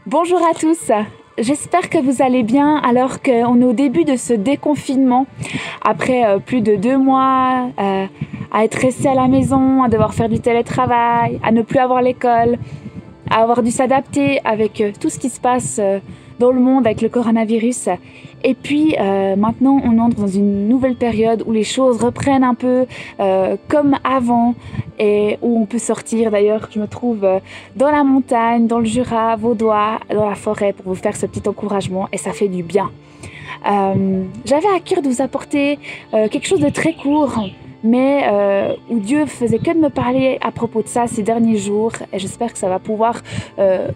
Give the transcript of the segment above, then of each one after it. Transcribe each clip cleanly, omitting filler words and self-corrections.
Bonjour à tous, j'espère que vous allez bien alors qu'on est au début de ce déconfinement. Après plus de 2 mois à être resté à la maison, à devoir faire du télétravail, à ne plus avoir l'école, à avoir dû s'adapter avec tout ce qui se passe dans le monde avec le coronavirus. Et puis maintenant on entre dans une nouvelle période où les choses reprennent un peu comme avant et où on peut sortir. D'ailleurs je me trouve dans la montagne, dans le Jura vaudois, dans la forêt pour vous faire ce petit encouragement et ça fait du bien. J'avais à cœur de vous apporter quelque chose de très court mais où Dieu faisait que de me parler à propos de ça ces derniers jours et j'espère que ça va pouvoir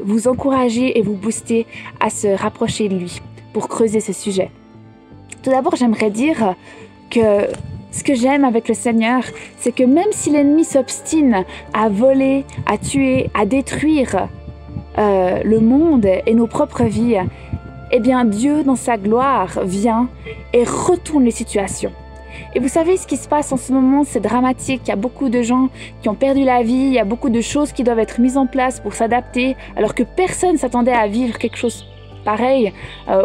vous encourager et vous booster à se rapprocher de lui pour creuser ce sujet. Tout d'abord, j'aimerais dire que ce que j'aime avec le Seigneur, c'est que même si l'ennemi s'obstine à voler, à tuer, à détruire le monde et nos propres vies, eh bien Dieu, dans sa gloire, vient et retourne les situations. Et vous savez ce qui se passe en ce moment, c'est dramatique. Il y a beaucoup de gens qui ont perdu la vie, il y a beaucoup de choses qui doivent être mises en place pour s'adapter, alors que personne ne s'attendait à vivre quelque chose pareil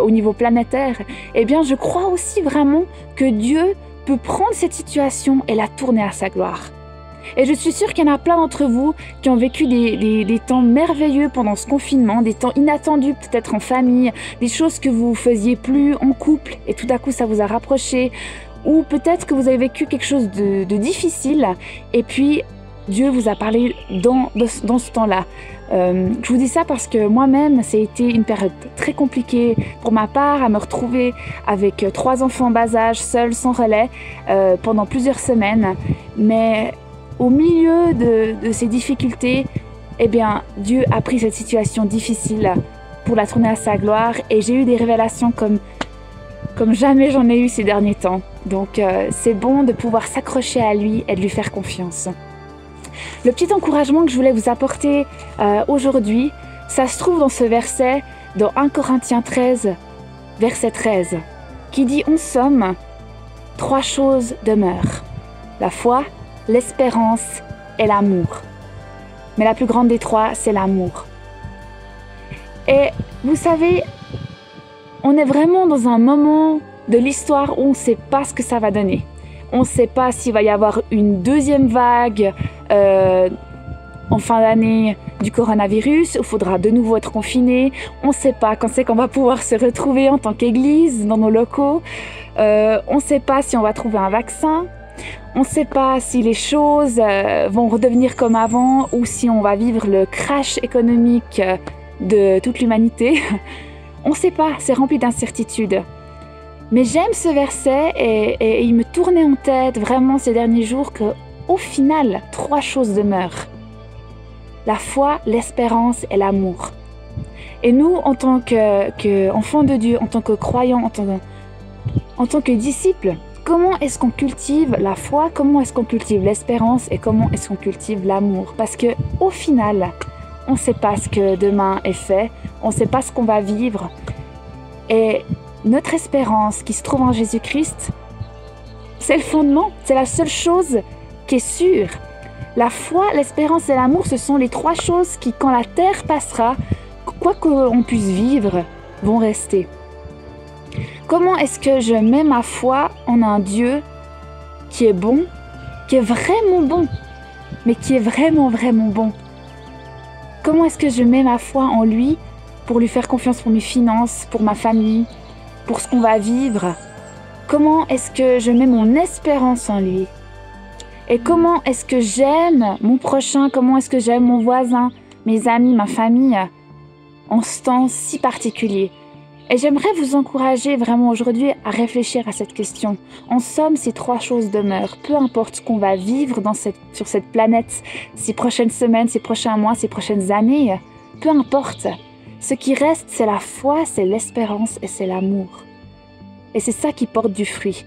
au niveau planétaire. Eh bien, je crois aussi vraiment que Dieu peut prendre cette situation et la tourner à sa gloire. Et je suis sûre qu'il y en a plein d'entre vous qui ont vécu des temps merveilleux pendant ce confinement, des temps inattendus peut-être en famille, des choses que vous faisiez plus en couple et tout à coup ça vous a rapproché. Ou peut-être que vous avez vécu quelque chose de difficile et puis Dieu vous a parlé dans ce temps-là. Je vous dis ça parce que moi-même, ça a été une période très compliquée pour ma part, à me retrouver avec 3 enfants en bas âge, seule, sans relais, pendant plusieurs semaines. Mais au milieu de ces difficultés, eh bien, Dieu a pris cette situation difficile pour la tourner à sa gloire et j'ai eu des révélations comme jamais j'en ai eu ces derniers temps. Donc c'est bon de pouvoir s'accrocher à lui et de lui faire confiance. Le petit encouragement que je voulais vous apporter aujourd'hui, ça se trouve dans ce verset, dans 1 Corinthiens 13, verset 13, qui dit « En somme, 3 choses demeurent, la foi, l'espérance et l'amour. Mais la plus grande des 3, c'est l'amour. » Et vous savez, on est vraiment dans un moment de l'histoire où on ne sait pas ce que ça va donner. On ne sait pas s'il va y avoir une deuxième vague en fin d'année du coronavirus, où il faudra de nouveau être confiné. On ne sait pas quand c'est qu'on va pouvoir se retrouver en tant qu'église dans nos locaux. On ne sait pas si on va trouver un vaccin. On ne sait pas si les choses vont redevenir comme avant ou si on va vivre le crash économique de toute l'humanité. On ne sait pas, c'est rempli d'incertitudes. Mais j'aime ce verset et il me tournait en tête vraiment ces derniers jours qu'au final, 3 choses demeurent. La foi, l'espérance et l'amour. Et nous, en tant qu'enfants de Dieu, en tant que croyants, en tant que disciples, comment est-ce qu'on cultive la foi, comment est-ce qu'on cultive l'espérance et comment est-ce qu'on cultive l'amour? Parce qu'au final, on ne sait pas ce que demain est fait, on ne sait pas ce qu'on va vivre. Et notre espérance qui se trouve en Jésus-Christ, c'est le fondement, c'est la seule chose qui est sûre. La foi, l'espérance et l'amour, ce sont les 3 choses qui, quand la terre passera, quoi qu'on puisse vivre, vont rester. Comment est-ce que je mets ma foi en un Dieu qui est bon, qui est vraiment bon, mais qui est vraiment, vraiment bon? Comment est-ce que je mets ma foi en lui pour lui faire confiance pour mes finances, pour ma famille, pour ce qu'on va vivre? Comment est-ce que je mets mon espérance en lui? Et comment est-ce que j'aime mon prochain? Comment est-ce que j'aime mon voisin, mes amis, ma famille en ce temps si particulier? Et j'aimerais vous encourager vraiment aujourd'hui à réfléchir à cette question. En somme, ces 3 choses demeurent. Peu importe ce qu'on va vivre sur cette planète, ces prochaines semaines, ces prochains mois, ces prochaines années, peu importe. Ce qui reste, c'est la foi, c'est l'espérance et c'est l'amour. Et c'est ça qui porte du fruit.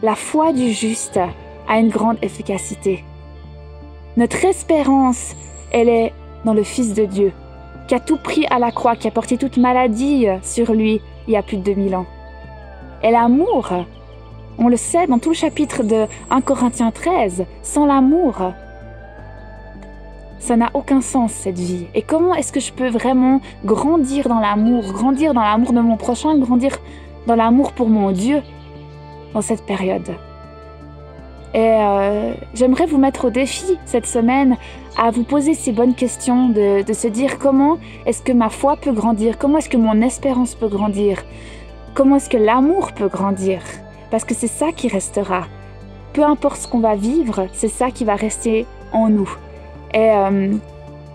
La foi du juste a une grande efficacité. Notre espérance, elle est dans le Fils de Dieu, qui a tout pris à la croix, qui a porté toute maladie sur lui il y a plus de 2000 ans. Et l'amour, on le sait dans tout le chapitre de 1 Corinthiens 13, sans l'amour, ça n'a aucun sens cette vie. Et comment est-ce que je peux vraiment grandir dans l'amour de mon prochain, grandir dans l'amour pour mon Dieu dans cette période? Et j'aimerais vous mettre au défi cette semaine à vous poser ces bonnes questions, de se dire comment est-ce que ma foi peut grandir, comment est-ce que mon espérance peut grandir, comment est-ce que l'amour peut grandir, parce que c'est ça qui restera. Peu importe ce qu'on va vivre, c'est ça qui va rester en nous. Et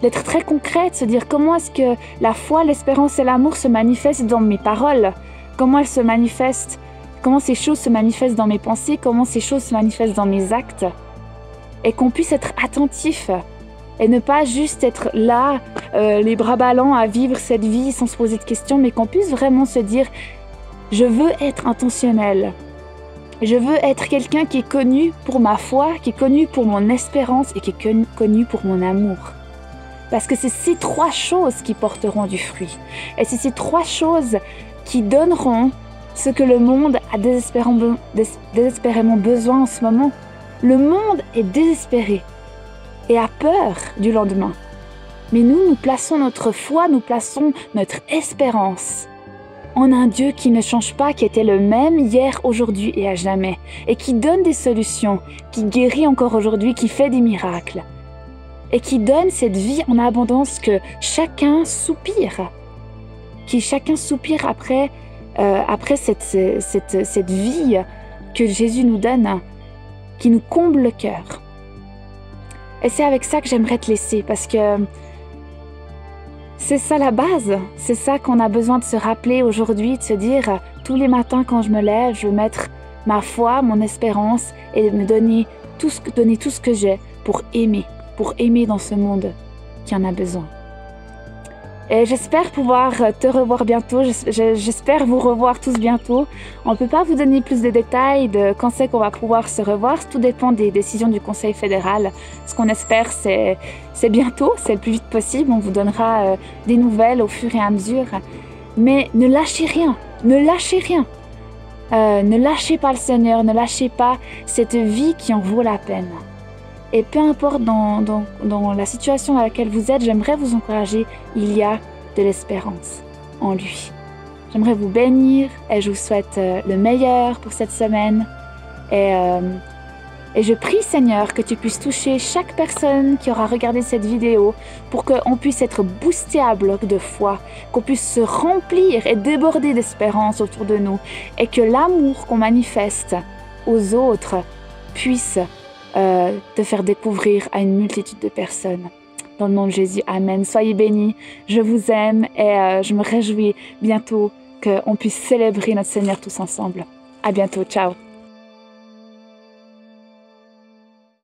d'être très concret, de se dire comment est-ce que la foi, l'espérance et l'amour se manifestent dans mes paroles, comment elles se manifestent, comment ces choses se manifestent dans mes pensées, comment ces choses se manifestent dans mes actes, et qu'on puisse être attentif et ne pas juste être là, les bras ballants à vivre cette vie sans se poser de questions, mais qu'on puisse vraiment se dire « Je veux être intentionnel, je veux être quelqu'un qui est connu pour ma foi, qui est connu pour mon espérance et qui est connu pour mon amour. » Parce que c'est ces trois choses qui porteront du fruit. Et c'est ces trois choses qui donneront ce que le monde a désespérément besoin en ce moment. Le monde est désespéré et a peur du lendemain. Mais nous plaçons notre foi, nous plaçons notre espérance en un Dieu qui ne change pas, qui était le même hier, aujourd'hui et à jamais, et qui donne des solutions, qui guérit encore aujourd'hui, qui fait des miracles, et qui donne cette vie en abondance que chacun soupire, après cette vie que Jésus nous donne, qui nous comble le cœur. Et c'est avec ça que j'aimerais te laisser, parce que c'est ça la base, c'est ça qu'on a besoin de se rappeler aujourd'hui, de se dire tous les matins quand je me lève, je veux mettre ma foi, mon espérance et me donner tout ce que j'ai pour aimer dans ce monde qui en a besoin. Et j'espère pouvoir te revoir bientôt, j'espère vous revoir tous bientôt. On ne peut pas vous donner plus de détails de quand c'est qu'on va pouvoir se revoir, tout dépend des décisions du Conseil fédéral. Ce qu'on espère, c'est bientôt, c'est le plus vite possible, on vous donnera des nouvelles au fur et à mesure. Mais ne lâchez rien, ne lâchez pas le Seigneur, ne lâchez pas cette vie qui en vaut la peine. Et peu importe dans la situation dans laquelle vous êtes, j'aimerais vous encourager, il y a de l'espérance en lui. J'aimerais vous bénir et je vous souhaite le meilleur pour cette semaine. Et je prie, Seigneur, que tu puisses toucher chaque personne qui aura regardé cette vidéo pour qu'on puisse être boosté à bloc de foi, qu'on puisse se remplir et déborder d'espérance autour de nous et que l'amour qu'on manifeste aux autres puisse te faire découvrir à une multitude de personnes. Dans le nom de Jésus, Amen. Soyez bénis, je vous aime et je me réjouis bientôt qu'on puisse célébrer notre Seigneur tous ensemble. À bientôt, ciao.